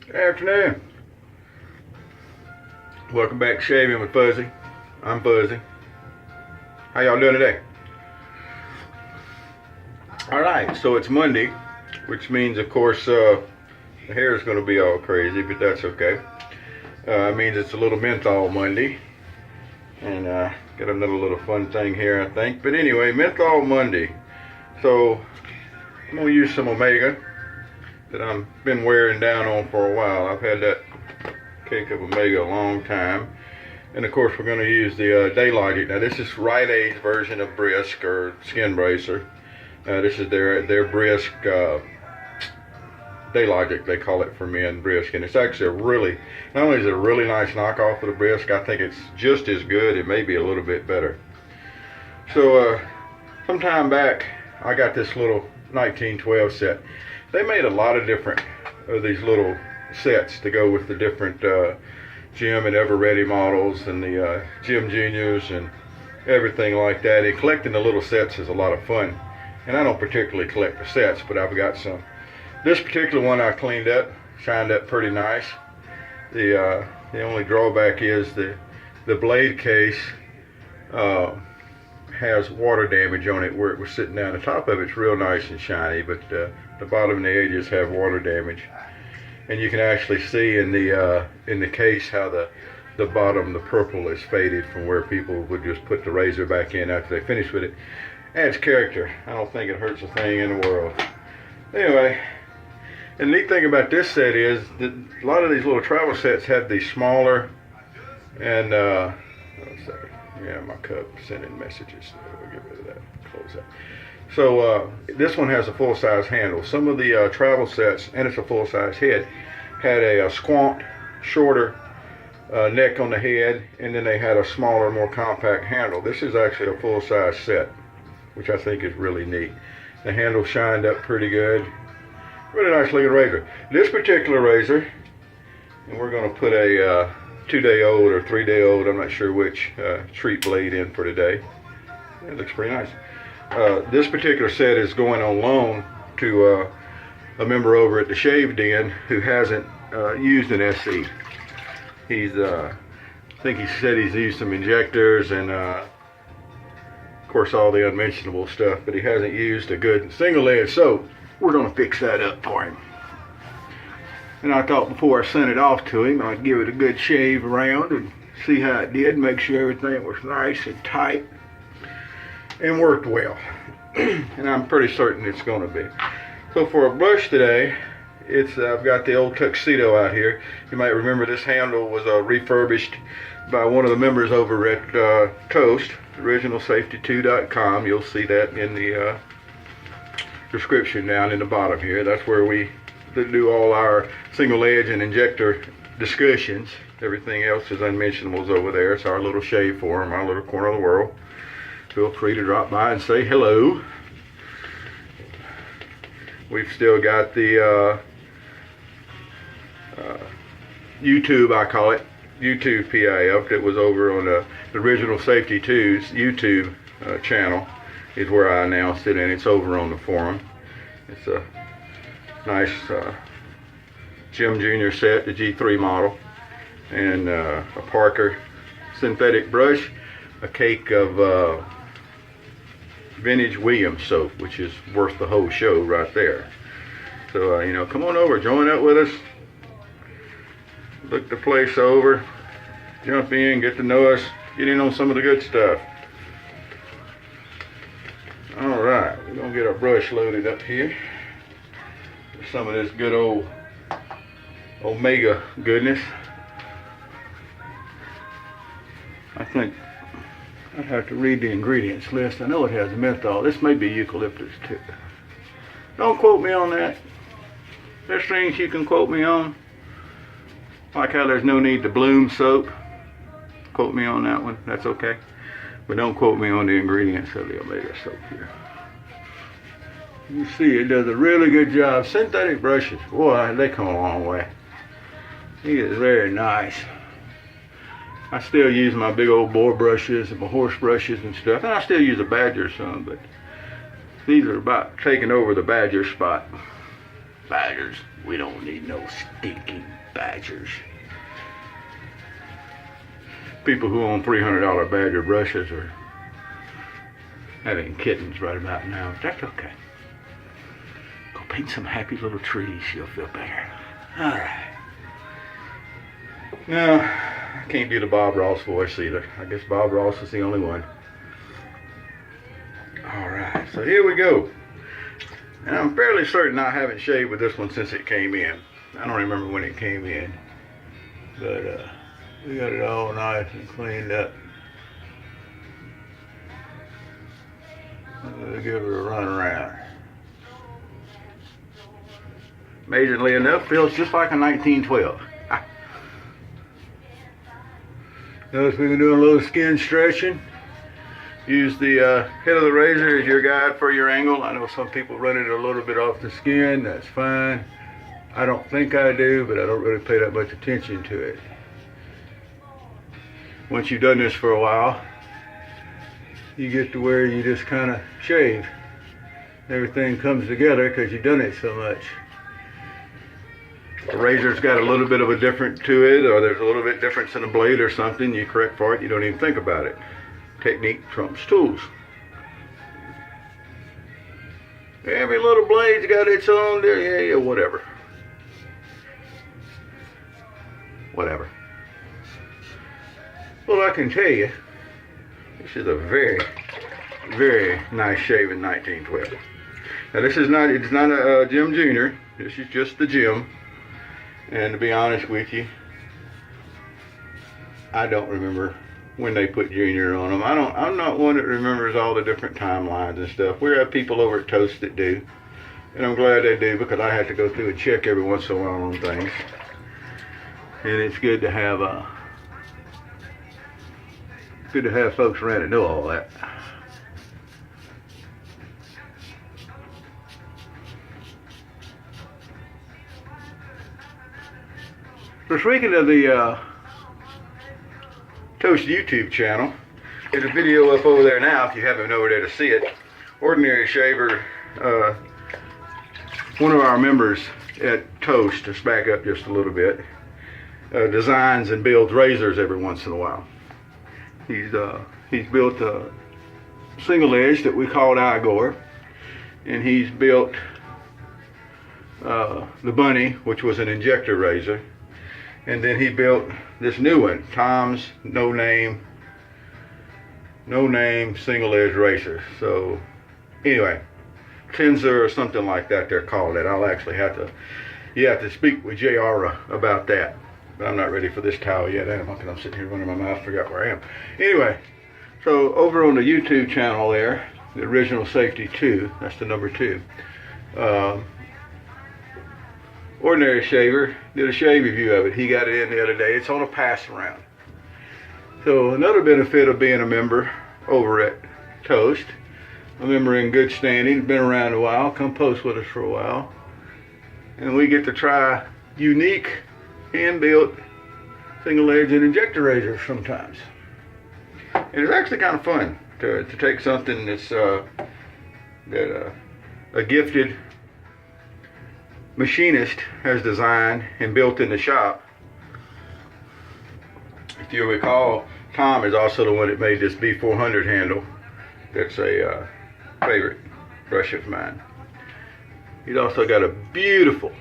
Good afternoon. Welcome back to Shaving with Fuzzy. I'm Fuzzy. How y'all doing today? Alright, so it's Monday, which means, of course, the hair is going to be all crazy, but that's okay. It means it's a little menthol Monday. And got another little fun thing here, I think. But anyway, menthol Monday. So I'm going to use some Omega that I've been wearing down on for a while. I've had that cake of Omega a long time. And of course we're going to use the Daylogic. Now this is Rite Aid's version of Brisk or skin bracer. This is their Brisk Daylogic, they call it for men, Brisk. And it's actually not only is it a really nice knockoff of the Brisk, I think it's just as good. It may be a little bit better. So some time back I got this little 1912 set. They made a lot of different of these little sets to go with the different Jim and Ever Ready models and the Jim Juniors and everything like that. And collecting the little sets is a lot of fun. And I don't particularly collect the sets, but I've got some. This particular one I cleaned up, shined up pretty nice. The only drawback is the blade case has water damage on it where it was sitting down. The top of it's real nice and shiny, but the bottom and the edges have water damage. And you can actually see in the case how the bottom, the purple, is faded from where people would just put the razor back in after they finish with it. Adds character. I don't think it hurts a thing in the world. Anyway, and the neat thing about this set is that a lot of these little travel sets have these smaller and yeah, my cup sending messages. We'll get rid of that. Close that. So this one has a full-size handle. Some of the travel sets, and it's a full-size head, had a squat, shorter neck on the head, and then they had a smaller, more compact handle. This is actually a full-size set, which I think is really neat. The handle shined up pretty good. Really nice looking razor. This particular razor, and we're going to put a 2-day-old or 3-day-old, I'm not sure which, treat blade in for today. It looks pretty nice. This particular set is going on loan to a member over at the Shave Den who hasn't used an SE. I think he said he's used some injectors and of course all the unmentionable stuff, but he hasn't used a good single edge soap. We're going to fix that up for him. And I thought before I sent it off to him, I'd give it a good shave around and see how it did, make sure everything was nice and tight and worked well. And I'm pretty certain it's going to be. So for a brush today, I've got the old tuxedo out here. You might remember this handle was refurbished by one of the members over at Toast, originalsafety2.com. You'll see that in the description down in the bottom here. That's where we do all our single edge and injector discussions. Everything else is unmentionables over there. It's our little shave forum, our little corner of the world. Feel free to drop by and say hello. We've still got the YouTube, I call it, YouTube PIF, that was over on the Original Safety 2's YouTube channel, is where I announced it, and it's over on the forum. It's a nice Jim Jr. set, the G3 model, and a Parker synthetic brush, a cake of vintage Williams soap, which is worth the whole show right there. So you know, come on over, join up with us, look the place over, jump in, get to know us, get in on some of the good stuff. Alright, we're gonna get our brush loaded up here. Some of this good old Omega goodness. I think I'd have to read the ingredients list. I know it has menthol. This may be eucalyptus too. Don't quote me on that. There's things you can quote me on. Like how there's no need to bloom soap. Quote me on that one. That's okay. But don't quote me on the ingredients of the Omega soap here. You see, it does a really good job. Synthetic brushes, boy, they come a long way. It is very nice. I still use my big old boar brushes and my horse brushes and stuff. And I still use a Badger some, but these are about taking over the Badger spot. Badgers. We don't need no stinking badgers. People who own $300 badger brushes are having kittens right about now. That's okay. Go paint some happy little trees. You'll feel better. All right. No, I can't do the Bob Ross voice either. I guess Bob Ross is the only one. All right, so here we go. And I'm fairly certain I haven't shaved with this one since it came in. I don't remember when it came in, but we got it all nice and cleaned up. We'll give it a run around. Amazingly enough, feels just like a 1912. Notice we've been doing a little skin stretching. Use the head of the razor as your guide for your angle. I know some people run it a little bit off the skin. That's fine. I don't think I do, but I don't really pay that much attention to it. Once you've done this for a while, you get to where you just kind of shave. Everything comes together because you've done it so much. The razor's got a little bit of a different to it, or there's a little bit difference in the blade or something, you correct for it, you don't even think about it. Technique trumps tools. Every little blade's got its own, yeah, whatever. Whatever. Well, I can tell you, this is a very, very nice shaving 1912. Now this is not, it's not a Jim Jr., this is just the Jim. And to be honest with you, I don't remember when they put Junior on them. I'm not one that remembers all the different timelines and stuff. We have people over at Toast that do, and I'm glad they do because I have to go through and check every once in a while on things. And it's good to have folks around that know all that. So speaking of the Toast YouTube channel, there's a video up over there now if you haven't been over there to see it. Ordinary Shaver, one of our members at Toast, let's back up just a little bit, designs and builds razors every once in a while. He's built a single edge that we called Igor, and he's built the Bunny, which was an injector razor. And then he built this new one, Tom's no name single edge razor. So anyway, Tensor or something like that they're called it. I'll actually you have to speak with JR about that. But I'm not ready for this towel yet, am I? Because I'm sitting here running my mouth, forgot where I am. Anyway, so over on the YouTube channel there, the Original Safety 2, that's the number 2. Ordinary Shaver did a shave review of it. He got it in the other day. It's on a pass around. So another benefit of being a member over at Toast, a member in good standing, been around a while, come post with us for a while, and we get to try unique hand-built single edge and injector razors sometimes. And it's actually kind of fun to take something that's that a gifted machinist has designed and built in the shop. If you recall, Tom is also the one that made this B400 handle. That's a favorite brush of mine. He's also got a beautiful,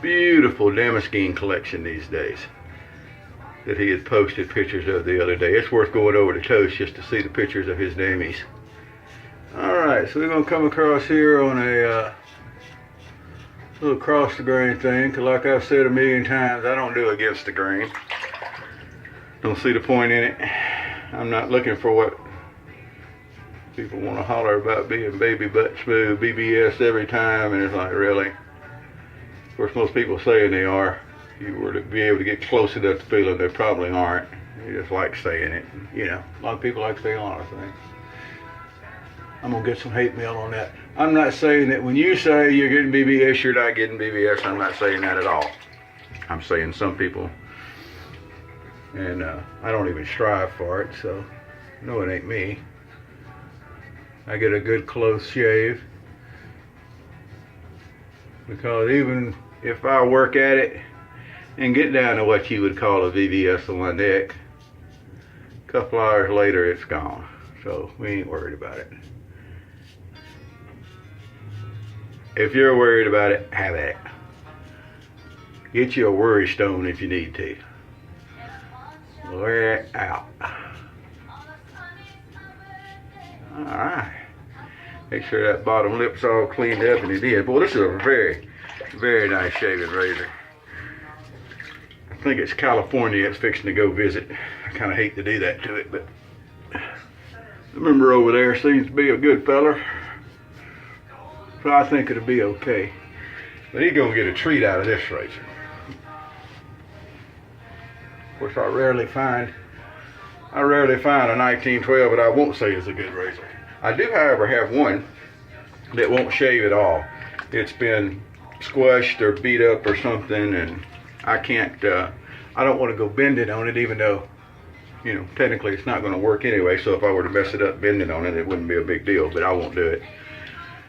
beautiful Damascene collection these days that he had posted pictures of the other day. It's worth going over to Toast just to see the pictures of his Damies. Alright, so we're going to come across here on a little across the grain thing, because like I've said a million times, I don't do against the grain. Don't see the point in it. I'm not looking for what people want to holler about being baby butt smooth, BBS every time, and it's like, really? Of course, most people saying they are. If you were to be able to get close enough to feeling, they probably aren't. They just like saying it. You know, a lot of people like saying a lot of things. I'm going to get some hate mail on that. I'm not saying that when you say you're getting BBS, you're not getting BBS. I'm not saying that at all. I'm saying some people, and I don't even strive for it, so no, it ain't me. I get a good close shave, because even if I work at it and get down to what you would call a VVS on my neck, a couple hours later it's gone. So we ain't worried about it. If you're worried about it, have at it. Get you a worry stone if you need to. Wear it out. Alright. Make sure that bottom lip's all cleaned up, and it is. Boy, this is a very, very nice shaving razor. I think it's California it's fixing to go visit. I kind of hate to do that to it, but the member over there seems to be a good feller. So I think it'll be okay. But he's gonna get a treat out of this razor. Of course, I rarely find a 1912 that I won't say is a good razor. I do, however, have one that won't shave at all. It's been squashed or beat up or something, and I can't, I don't want to go bending on it, even though, you know, technically it's not going to work anyway. So if I were to mess it up bending on it, it wouldn't be a big deal, but I won't do it.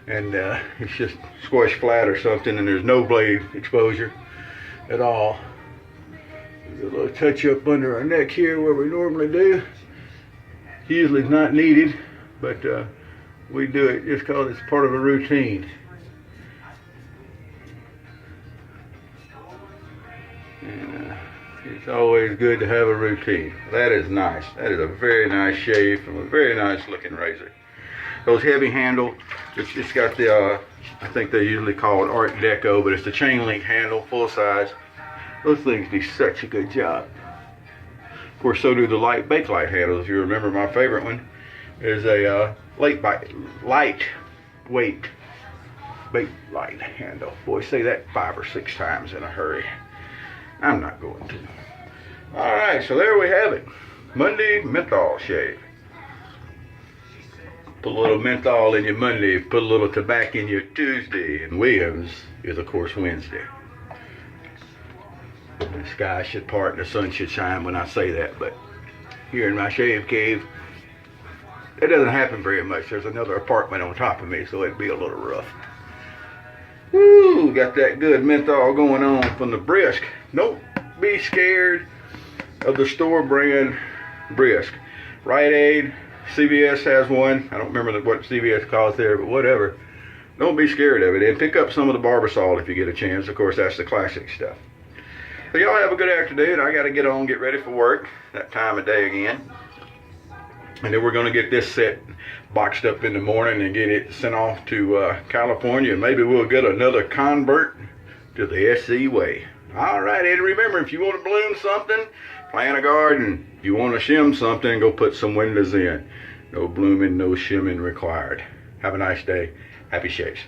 And it's just squashed flat or something, and there's no blade exposure at all. There's a little touch up under our neck here where we normally do. Usually it's not needed, but we do it just because it's part of a routine. And it's always good to have a routine. That is nice. That is a very nice shave from a very nice looking razor. Those heavy handle, it's got the, I think they usually call it Art Deco, but it's the chain link handle, full size. Those things do such a good job. Of course, so do the light Bakelite handles. If you remember, my favorite one is a lightweight Bakelite handle. Boy, say that 5 or 6 times in a hurry. I'm not going to. All right, so there we have it. Monday menthol shave. Put a little menthol in your Monday, put a little tobacco in your Tuesday, and Williams is, of course, Wednesday. The sky should part and the sun should shine when I say that, but here in my shave cave, it doesn't happen very much. There's another apartment on top of me, so it'd be a little rough. Woo, got that good menthol going on from the Brisk. Don't be scared of the store brand Brisk. Rite Aid, CVS has one. I don't remember what CVS calls there, but whatever. Don't be scared of it. And pick up some of the Barbasol if you get a chance. Of course, that's the classic stuff. So y'all have a good afternoon. I got to get on, get ready for work. That time of day again. And then we're going to get this set boxed up in the morning and get it sent off to California. Maybe we'll get another convert to the SC way. All right, and remember, if you want to bloom something, plant a garden. If you want to shim something, go put some windows in. No blooming, no shimming required. Have a nice day. Happy shaves.